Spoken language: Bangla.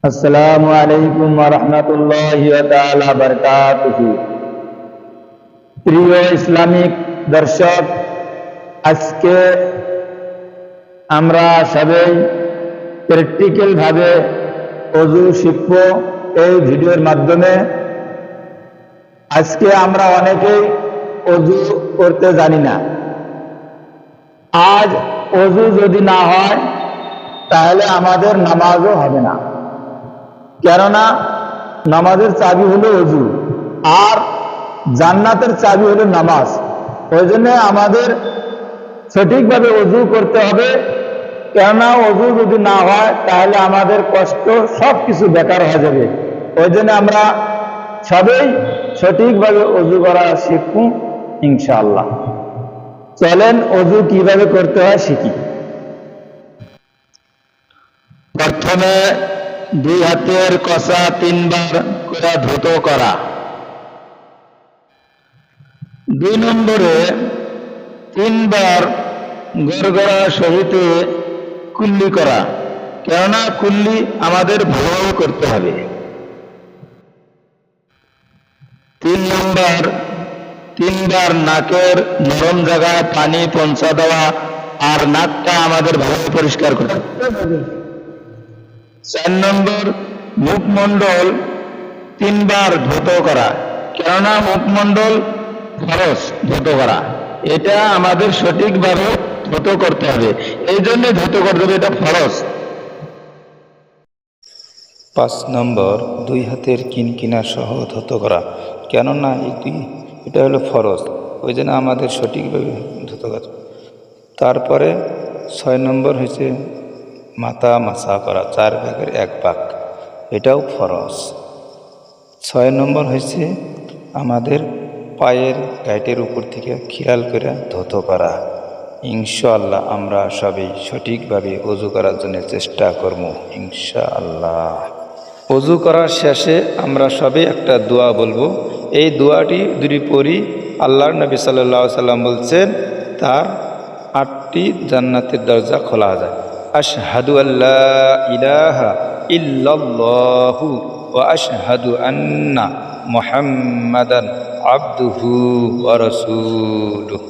আসসালামু আলাইকুম ওয়া রাহমাতুল্লাহি ওয়া তাআলা বারাকাতুহু। প্রিয় ইসলামিক দর্শক, আজকে আমরা সবাই প্র্যাকটিক্যাল ভাবে ওযু শিখব এই ভিডিওর মাধ্যমে। আজকে আমরা অনেকেই ওযু করতে জানি না। আজ ওযু যদি না হয় তাহলে আমাদের নামাজও হবে না, কেননা নামাজের চাবি হলো ওযু আর জান্নাতের চাবি হলো নামাজ। ওই জন্য আমাদের সঠিকভাবে ওযু করতে হবে, কেননা ওযু যদি না হয় তাহলে আমাদের কষ্ট সব কিছু বেকার হয়ে যাবে। ওই জন্য আমরা সবাই সঠিকভাবে ওযু করা শিখব ইনশাআল্লাহ। চলেন ওযু কিভাবে করতে হয় শিখি। প্রথমে দুই হাতের কসা 3 বার করে ধৌত করা। 2 নম্বরে 3 বার গড়গড়া সহিত কুল্লি করা, কেননা কুল্লি আমাদের ভালোভাবে করতে হবে। 3 নম্বর 3 বার নাকের নরম জায়গায় পানি পৌঁছা দেওয়া আর নাকটা আমাদের ভালো পরিষ্কার করতে হবে। 4 নম্বর মুখমণ্ডল 3 বার ধৌত করা, কেননা মুখমণ্ডল ফরজ ধৌত করা, এটা আমাদের সঠিকভাবে ধৌত করতে হবে, এই জন্য ধৌত করতে হবে, এটা ফরজ। 5 নম্বর 2 হাতের কিনকিনা সহ ধৌত করা, কেননা এটা হলো ফরজ, ওই জন্য আমাদের সঠিকভাবে ধৌত করা। তারপরে 6 নম্বর হচ্ছে মাথা মাসা করা 4 ভাগের 1 ভাগ, এটাও ফরজ। 6 নম্বর হচ্ছে আমাদের পায়ের গাইটের উপর থেকে খেয়াল করে ধৌত করা। ইনশাআল্লাহ আমরা সবাই সঠিকভাবে ওযু করার জন্য চেষ্টা করব ইনশাআল্লাহ। ওযু করার শেষে আমরা সবাই একটা দোয়া বলবো। এই দোয়াটি যদি পড়ি, আল্লাহর নবী সাল্লাল্লাহু আলাইহি সাল্লাম বলছেন তার 8টি জান্নাতের দরজা খোলা যায়। আশহাদু আল্লা ইলাহা ইল্লাল্লাহু ওয়া আশহাদু আন্না মুহাম্মাদান আবদুহু ওয়া রাসূলুহু।